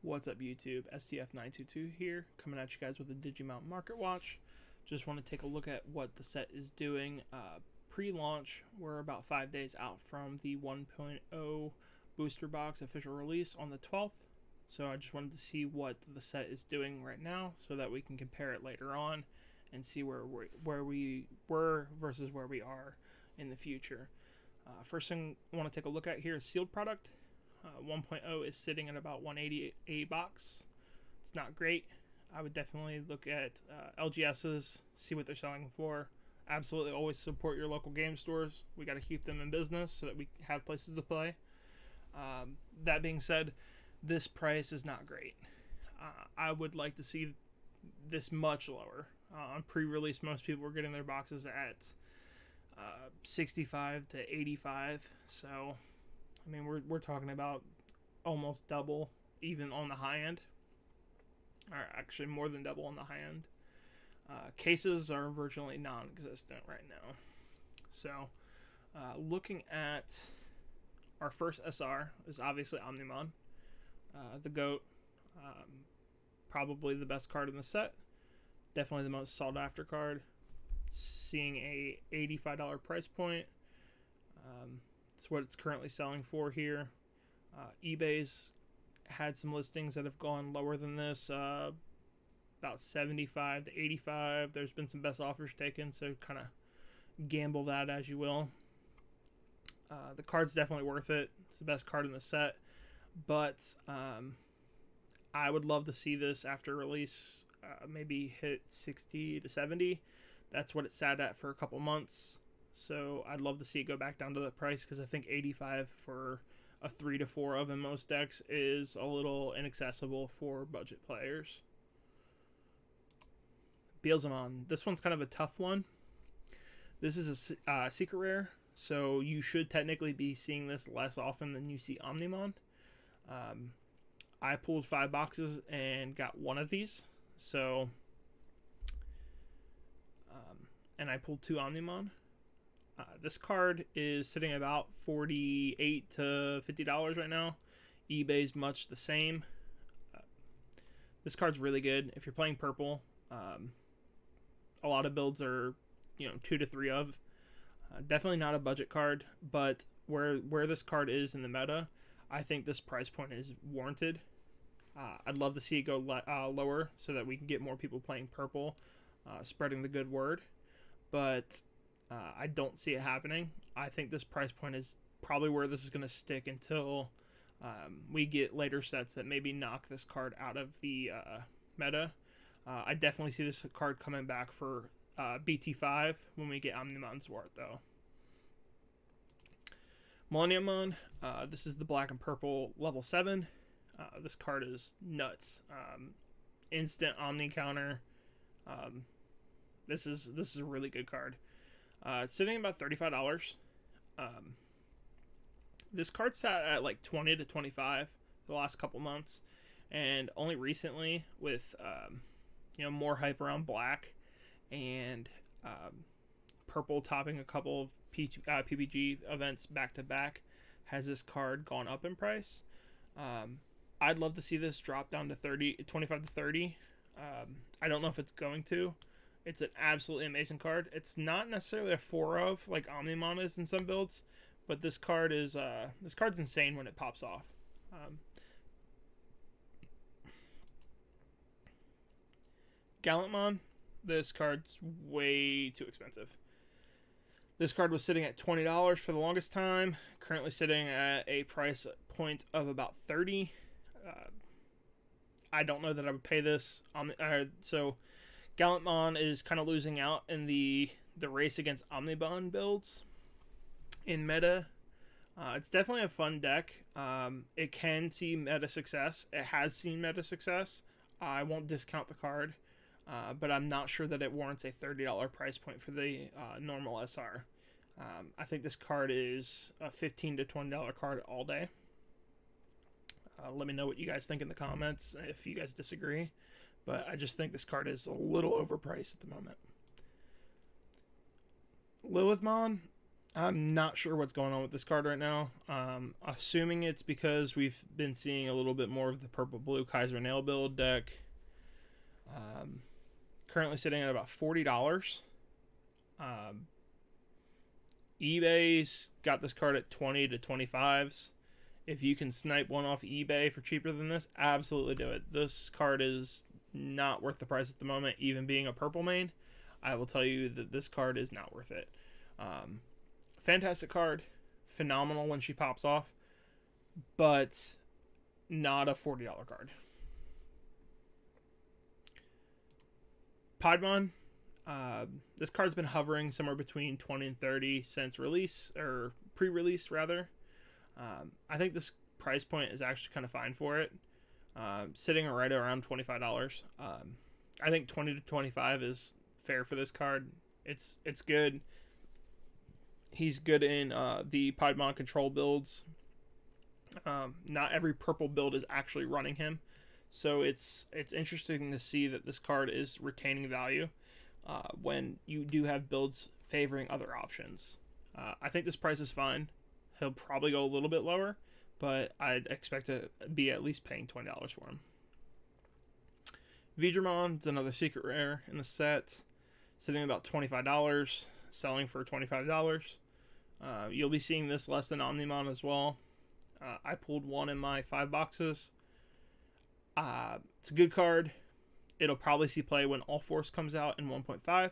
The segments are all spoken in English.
What's up, YouTube? STF922 here, coming at you guys with a Digimon Market Watch. Just want to take a look at what the set is doing. Pre-launch, we're about 5 days out from the 1.0 booster box official release on the 12th. So I just wanted to see what the set is doing right now so that we can compare it later on and see where we were versus where we are in the future. First thing I want to take a look at here is sealed product. 1.0 is sitting at about 180 a box. It's not great. I would definitely look at LGSs, see what they're selling for. Absolutely always support your local game stores. We got to keep them in business so that we have places to play. That being said, this price is not great. I would like to see this much lower. On pre-release, most people were getting their boxes at 65 to 85. So I mean, we're talking about almost double, even on the high end. Or actually more than double on the high end. Cases are virtually non-existent right now. So, looking at our first SR is obviously Omnimon. The GOAT. Probably the best card in the set. Definitely the most sought after card. Seeing a $85 price point. It's what it's currently selling for here. eBay's had some listings that have gone lower than this, about 75 to 85. There's been some best offers taken, so kind of gamble that as you will. The card's definitely worth it. It's the best card in the set, but I would love to see this after release maybe hit 60 to 70. That's what it sat at for a couple months. So I'd love to see it go back down to that price because I think 85 for a 3 to 4 of in most decks is a little inaccessible for budget players. Beelzemon. This one's kind of a tough one. This is a secret rare, so you should technically be seeing this less often than you see Omnimon. I pulled 5 boxes and got one of these. So, and I pulled 2 Omnimon. This card is sitting about $48 to $50 right now. eBay's much the same. This card's really good if you're playing purple. A lot of builds are, 2 to 3 of. Definitely not a budget card, but where this card is in the meta, I think this price point is warranted. I'd love to see it go lower so that we can get more people playing purple, spreading the good word. But I don't see it happening. I think this price point is probably where this is going to stick until we get later sets that maybe knock this card out of the meta. I definitely see this card coming back for BT5 when we get Omnimon Zwart, though. Millenniumon, this is the black and purple level 7. This card is nuts. Instant Omni counter. This is a really good card. It's sitting at about $35. This card sat at like 20 to 25 the last couple months, and only recently with more hype around black and purple topping a couple of PPG events back to back has this card gone up in price. I'd love to see this drop down to 25 to 30. I don't know if it's going to. It's an absolutely amazing card. It's not necessarily a 4 of like Omnimon is in some builds, but this card's insane when it pops off. Gallantmon, this card's way too expensive. This card was sitting at $20 for the longest time. Currently sitting at a price point of about $30. I don't know that I would pay this. So Gallantmon is kind of losing out in the race against Omnibon builds in meta. It's definitely a fun deck. It can see meta success. It has seen meta success. I won't discount the card, but I'm not sure that it warrants a $30 price point for the normal SR. I think this card is a $15 to $20 card all day. Let me know what you guys think in the comments if you guys disagree. But I just think this card is a little overpriced at the moment. Lilithmon, I'm not sure what's going on with this card right now. Assuming it's because we've been seeing a little bit more of the purple-blue Kaiser Nail build deck. Currently sitting at about $40. eBay's got this card at 20 to 25s. If you can snipe one off eBay for cheaper than this, absolutely do it. This card is not worth the price at the moment, even being a purple main. I will tell you that this card is not worth it. Fantastic card, phenomenal when she pops off, but not a $40 card. Piedmon, this card's been hovering somewhere between 20 and 30 since release, or pre-release rather. I think this price point is actually kind of fine for it, sitting right around $25. I think 20 to 25 is fair for this card. It's good. He's good in the Piedmon control builds. Not every purple build is actually running him, so it's interesting to see that this card is retaining value when you do have builds favoring other options. I think this price is fine. He'll probably go a little bit lower, but I'd expect to be at least paying $20 for him. DIGIMON is another secret rare in the set, sitting at about $25, selling for $25. You'll be seeing this less than Omnimon as well. I pulled one in my 5 boxes. It's a good card. It'll probably see play when All Force comes out in 1.5.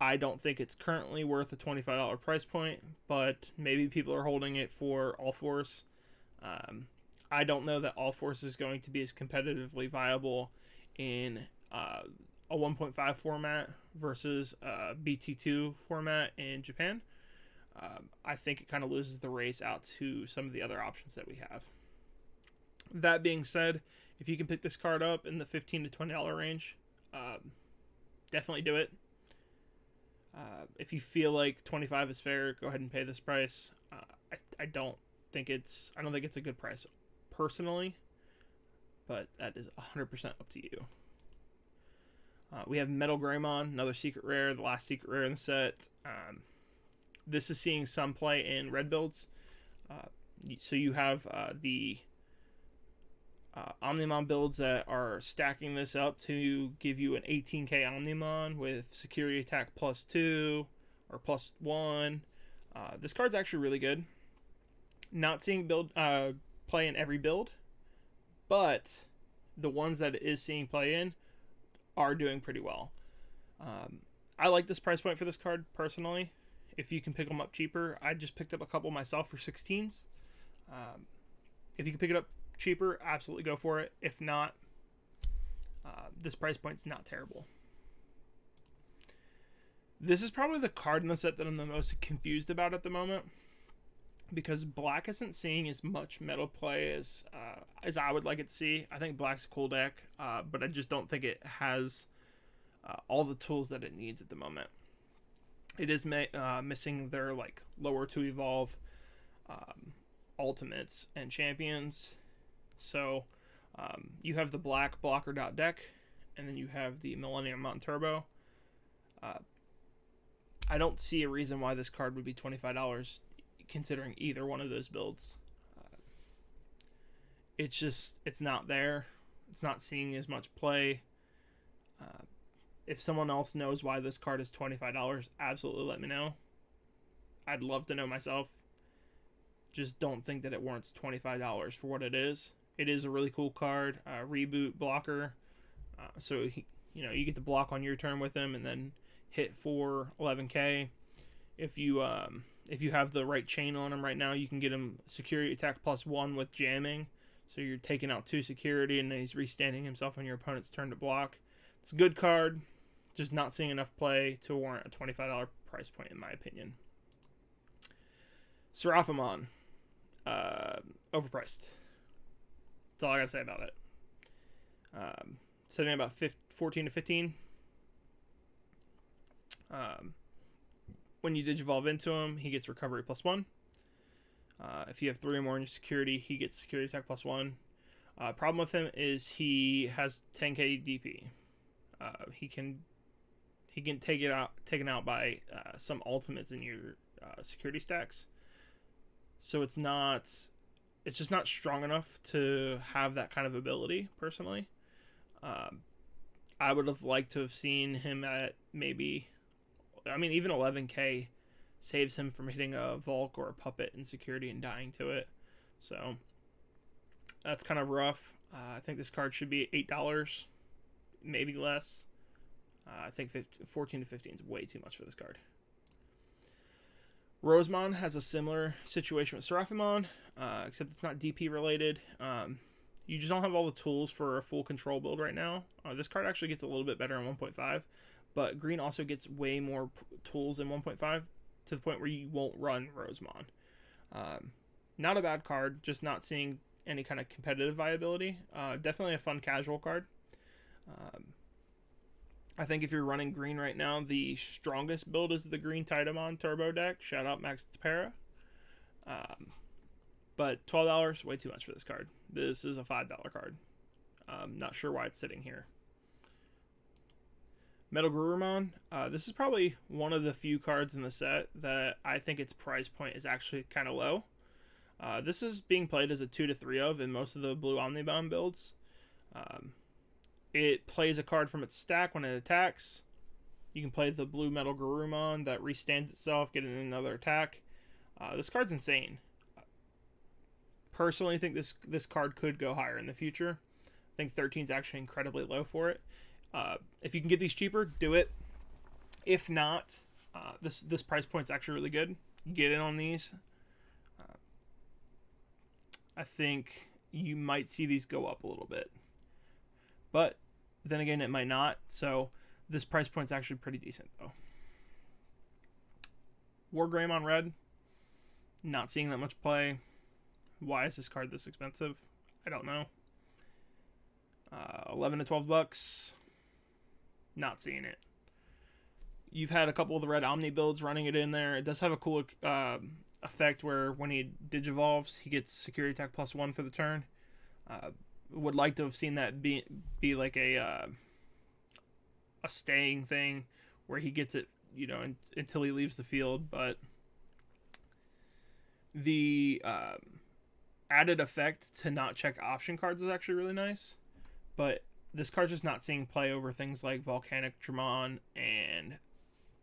I don't think it's currently worth a $25 price point, but maybe people are holding it for All Force. I don't know that All Force is going to be as competitively viable in a 1.5 format versus a BT2 format in Japan. I think it kind of loses the race out to some of the other options that we have. That being said, if you can pick this card up in the $15 to $20 range, definitely do it. If you feel like 25 is fair, go ahead and pay this price. I don't think it's a good price personally, but that is 100% up to you. We have Metal Greymon, another secret rare, the last secret rare in the set. This is seeing some play in red builds. So you have the Omnimon builds that are stacking this up to give you an 18k Omnimon with security attack +2 or +1. This card's actually really good. Not seeing play in every build, but the ones that it is seeing play in are doing pretty well. I like this price point for this card personally. If you can pick them up cheaper, I just picked up a couple myself for 16s. If you can pick it up cheaper, absolutely go for it. If not, this price point's not terrible. This is probably the card in the set that I'm the most confused about at the moment, because black isn't seeing as much metal play as I would like it to see. I think black's a cool deck, but I just don't think it has all the tools that it needs at the moment. It is missing their lower to evolve ultimates and champions. So you have the black blocker deck, and then you have the Millennium Mountain Turbo. I don't see a reason why this card would be $25 considering either one of those builds. It's not there. It's not seeing as much play. If someone else knows why this card is $25, absolutely let me know. I'd love to know myself. Just don't think that it warrants $25 for what it is. It is a really cool card, reboot blocker. So you get to block on your turn with him and then hit for 11k. If you have the right chain on him right now, you can get him security attack +1 with jamming. So you're taking out 2 security and then he's restanding himself on your opponent's turn to block. It's a good card, just not seeing enough play to warrant a $25 price point in my opinion. Seraphimon, overpriced. That's all I gotta say about it. Sitting about 14 to 15. When you digivolve into him, he gets recovery +1. If you have 3 or more in your security, he gets security attack +1. Problem with him is he has 10k DP. He can take it out, taken out by some ultimates in your security stacks. So it's just not strong enough to have that kind of ability, personally. I would have liked to have seen him at maybe, even 11k saves him from hitting a Volk or a Puppet in security and dying to it. So that's kind of rough. I think this card should be $8, maybe less. I think 14 to 15 is way too much for this card. Rosemon has a similar situation with Seraphimon, except it's not DP related. You just don't have all the tools for a full control build right now. This card actually gets a little bit better in 1.5, but green also gets way more tools in 1.5 to the point where you won't run Rosemon. Not a bad card, just not seeing any kind of competitive viability. Definitely a fun casual card. I think if you're running green right now, the strongest build is the green Titamon Turbo deck. Shout out Max Tapera. But $12, way too much for this card. This is a $5 card. Not sure why it's sitting here. Metal Garurumon. This is probably one of the few cards in the set that I think its price point is actually kind of low. This is being played as a 2 to 3 of in most of the blue Omnibomb builds. It plays a card from its stack when it attacks. You can play the blue Metal Garurumon that restands itself, getting another attack. This card's insane. Personally, I think this card could go higher in the future. I think 13 is actually incredibly low for it. If you can get these cheaper, do it. If not, this price point is actually really good. Get in on these. I think you might see these go up a little bit. But then again, it might not. So this price point is actually pretty decent, though. War Greymon Red. Not seeing that much play. Why is this card this expensive? I don't know. 11 to 12 bucks. Not seeing it. You've had a couple of the red Omni builds running it in there. It does have a cool effect where when he digivolves, he gets security attack +1 for the turn. Would like to have seen that be like a staying thing where he gets it, until he leaves the field. But the added effect to not check option cards is actually really nice. But this card's just not seeing play over things like Volcanic Dramon and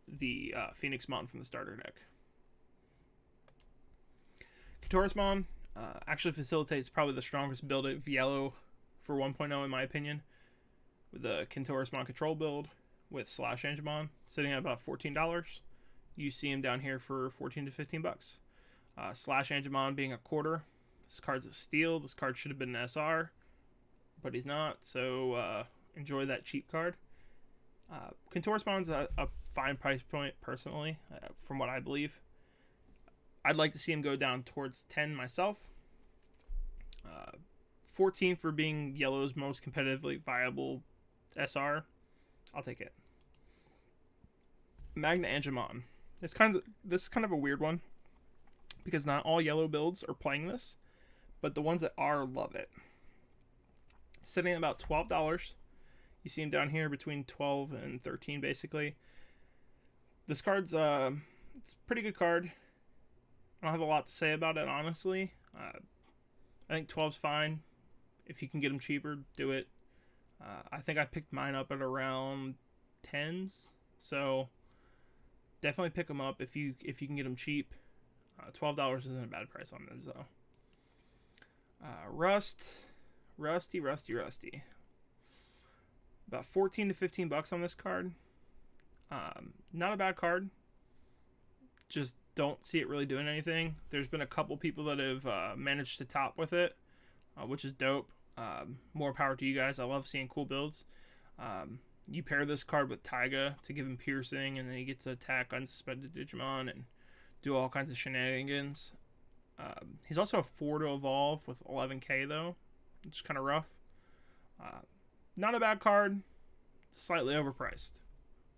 the Phoenix Mountain from the starter deck. Katorismon actually facilitates probably the strongest build of yellow for 1.0 in my opinion, with the Katorismon control build with Slash Angemon sitting at about $14. You see him down here for 14 to 15 bucks. Slash Angemon being a quarter. This card's a steal. This card should have been an SR, but he's not, so enjoy that cheap card. Katorismon's a fine price point personally, from what I believe. I'd like to see him go down towards 10 myself. 14 for being yellow's most competitively viable SR. I'll take it. Magna Angemon. This is kind of a weird one because not all yellow builds are playing this, but the ones that are love it. Sitting at about $12. You see him down here between 12 and 13 basically. This card's it's a pretty good card. I don't have a lot to say about it, honestly. I think 12's fine. If you can get them cheaper, do it. I think I picked mine up at around 10s, so definitely pick them up if you can get them cheap. $12 isn't a bad price on those though. Rusty. About 14 to 15 bucks on this card. Not a bad card. Just don't see it really doing anything. There's been a couple people that have managed to top with it, which is dope. More power to you guys. I love seeing cool builds. You pair this card with Taiga to give him piercing, and then he gets to attack unsuspended Digimon and do all kinds of shenanigans. He's also a 4 to evolve with 11k though, which is kind of rough. Not a bad card. Slightly overpriced.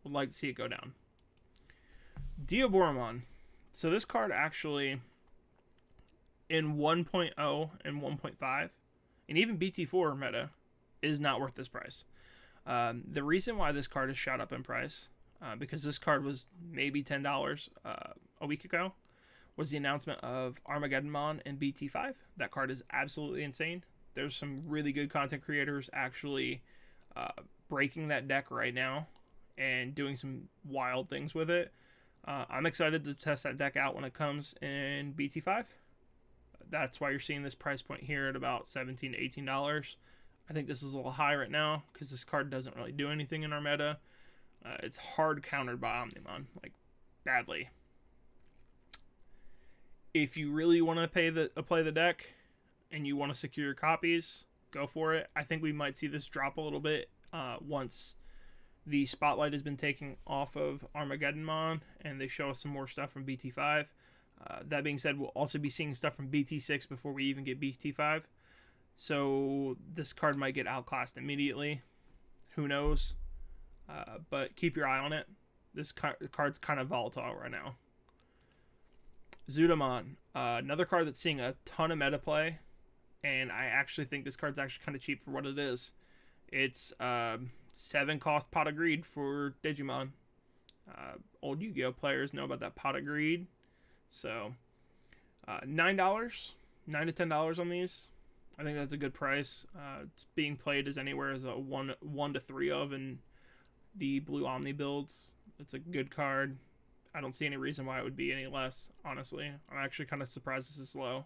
Would like to see it go down. Diaboromon. So this card actually in 1.0 and 1.5 and even BT4 meta is not worth this price. The reason why this card is shot up in price, because this card was maybe $10 a week ago, was the announcement of Armageddonmon and BT5. That card is absolutely insane. There's some really good content creators actually breaking that deck right now and doing some wild things with it. I'm excited to test that deck out when it comes in BT5. That's why you're seeing this price point here at about $17 to $18. I think this is a little high right now because this card doesn't really do anything in our meta. It's hard countered by Omnimon, like badly. If you really want to play the deck and you want to secure your copies, go for it. I think we might see this drop a little bit once the spotlight has been taken off of Armageddonmon and they show us some more stuff from BT5. That being said, we'll also be seeing stuff from BT6 before we even get BT5. So this card might get outclassed immediately. Who knows? But keep your eye on it. This card's kind of volatile right now. Zudamon, another card that's seeing a ton of meta play, and I actually think this card's actually kind of cheap for what it is. It's 7 cost Pot of Greed for Digimon. Old Yu-Gi-Oh players know about that Pot of Greed. So $9 to $10 on these. I think that's a good price. It's being played as anywhere as a 1 to 3 of in the blue Omni builds. It's a good card. I don't see any reason why it would be any less, honestly. I'm actually kind of surprised this is low.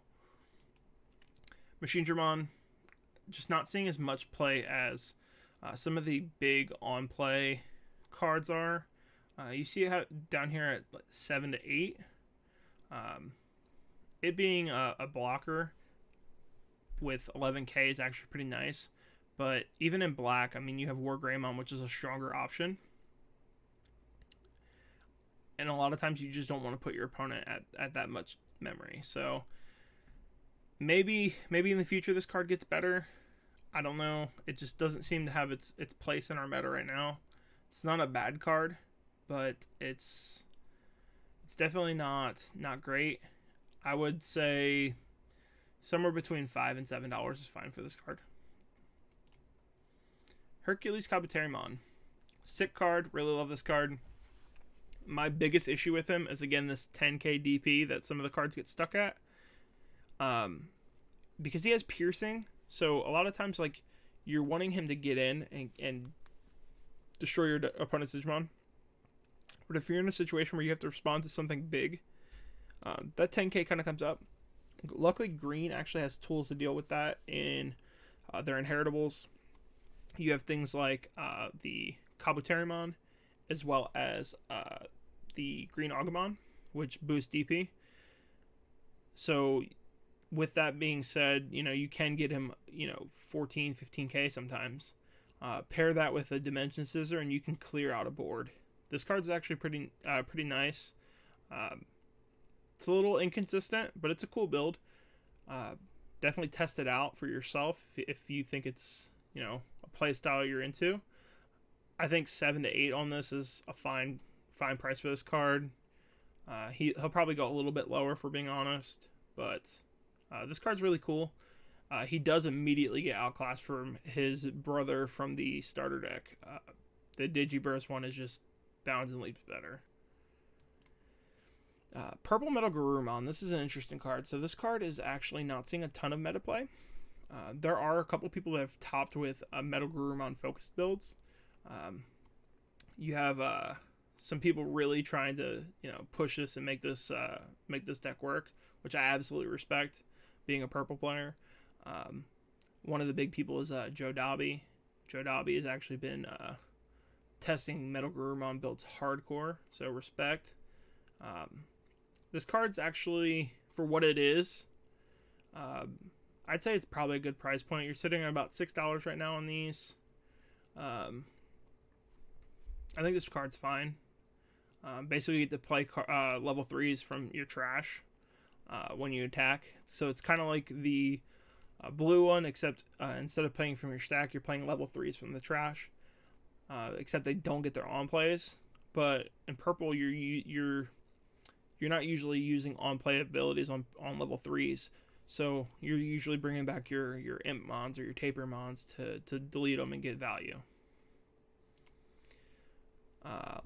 Machine Dramon, just not seeing as much play as some of the big on-play cards are. You see it down here at 7 to 8. It being a blocker with 11k is actually pretty nice. But even in black, I mean, you have War Greymon, which is a stronger option. And a lot of times you just don't want to put your opponent at that much memory. So maybe in the future this card gets better. I don't know. It just doesn't seem to have its place in our meta right now. It's not a bad card, but it's definitely not great. I would say somewhere between $5 and $7 is fine for this card. Hercules Kabuterimon. Sick card. Really love this card. My biggest issue with him is, again, this 10k DP that some of the cards get stuck at. Because he has piercing, so a lot of times, like, you're wanting him to get in and destroy your opponent's Digimon. But if you're in a situation where you have to respond to something big, that 10k kind of comes up. Luckily, green actually has tools to deal with that in their inheritables. You have things like the Kabuterimon, as well as the Green Agumon, which boosts DP. So with that being said, you can get him, 14, 15k sometimes. Pair that with a Dimension Scissor and you can clear out a board. This card's actually pretty nice. It's a little inconsistent, but it's a cool build. Definitely test it out for yourself if you think it's, a play style you're into. I think 7 to 8 on this is a fine price for this card. He'll probably go a little bit lower, for being honest, but this card's really cool. He does immediately get outclassed from his brother from the starter deck. The Digiburst one is just bounds and leaps better. Purple Metal Garurumon. This is an interesting card. So this card is actually not seeing a ton of meta play. There are a couple people that have topped with Metal Garurumon focused builds. You have some people really trying to push this and make this deck work, which I absolutely respect, being a purple player. One of the big people is Joe Dobby. Joe Dobby has actually been testing Metal Garurumon builds hardcore, so respect. This card's actually, for what it is, I'd say it's probably a good price point. You're sitting at about $6 right now on these. I think this card's fine. Basically, you get to play level 3s from your trash when you attack. So it's kind of like the blue one, except instead of playing from your stack, you're playing level 3s from the trash. Except they don't get their on plays. But in purple, you're not usually using on play abilities on level 3s. So you're usually bringing back your imp mons or your taper mons to delete them and get value.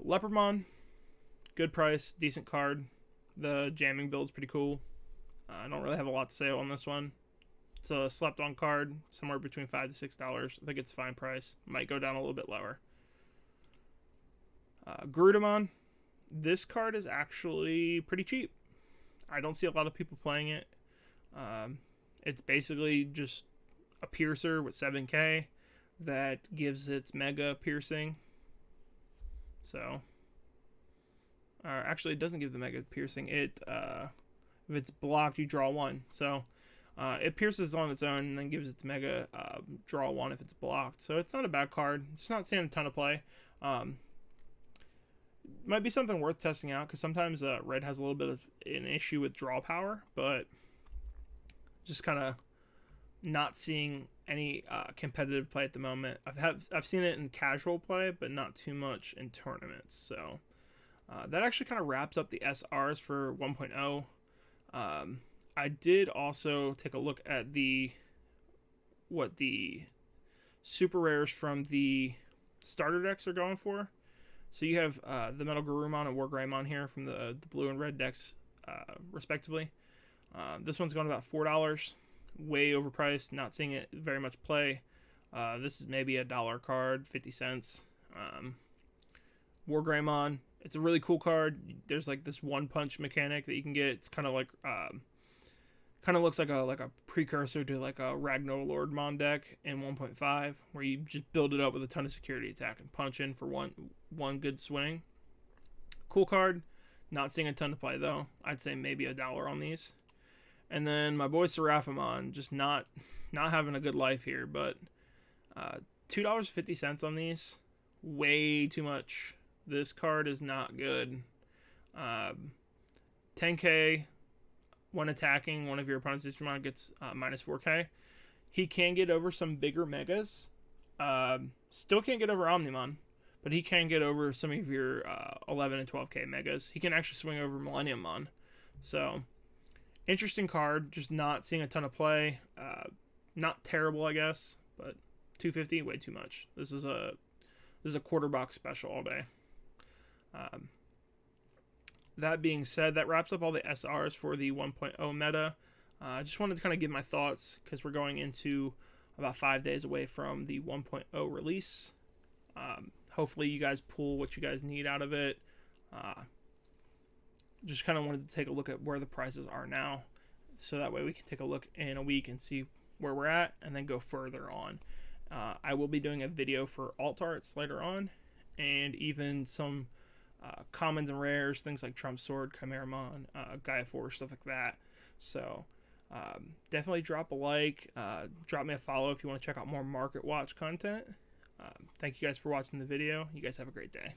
Leopardmon, good price, decent card. The jamming build's pretty cool. I don't really have a lot to say on this one. It's a slept-on card, somewhere between $5 to $6. I think it's a fine price. Might go down a little bit lower. Garudamon. This card is actually pretty cheap. I don't see a lot of people playing it. It's basically just a piercer with 7k that gives its mega piercing. So, actually, it doesn't give the mega piercing. If it's blocked, you draw 1. So, it pierces on its own and then gives its mega draw 1 if it's blocked. So, it's not a bad card. It's not seeing a ton of play. Might be something worth testing out because sometimes red has a little bit of an issue with draw power, but just kind of not seeing any competitive play at the moment. I've seen it in casual play, but not too much in tournaments. So that actually kind of wraps up the SRs for 1.0. I did also take a look at what the super rares from the starter decks are going for. So you have the Metal Garurumon and War Greymon here from the blue and red decks, respectively. This one's going about $4, way overpriced. Not seeing it very much play. This is maybe a $1 card, 50 cents. War Greymon, it's a really cool card. There's like this one punch mechanic that you can get. It's kind of like kind of looks like a precursor to like a Ragnar Lordmon deck in 1.5, where you just build it up with a ton of security attack and punch in for one good swing. Cool card. Not seeing a ton to play though. I'd say maybe $1 on these. And then my boy Seraphimon, just not having a good life here, but $2.50 on these. Way too much. This card is not good. 10k. When attacking one of your opponent's Digimon gets minus 4k. He can get over some bigger megas. Still can't get over Omnimon, but he can get over some of your 11 and 12k megas. He can actually swing over Millenniummon. So, interesting card. Just not seeing a ton of play. Not terrible, I guess, but $2.50, way too much. This is a quarter box special all day. That being said, that wraps up all the SRs for the 1.0 meta. I just wanted to kind of give my thoughts because we're going into about 5 days away from the 1.0 release. Hopefully you guys pull what you guys need out of it. Just kind of wanted to take a look at where the prices are now, so that way we can take a look in a week and see where we're at and then go further on. I will be doing a video for alt arts later on, and even some commons and rares, things like Trump Sword, Chimeramon, Gaia Force, stuff like that. So definitely drop a like, drop me a follow if you want to check out more Market Watch content. Thank you guys for watching the video. You guys have a great day.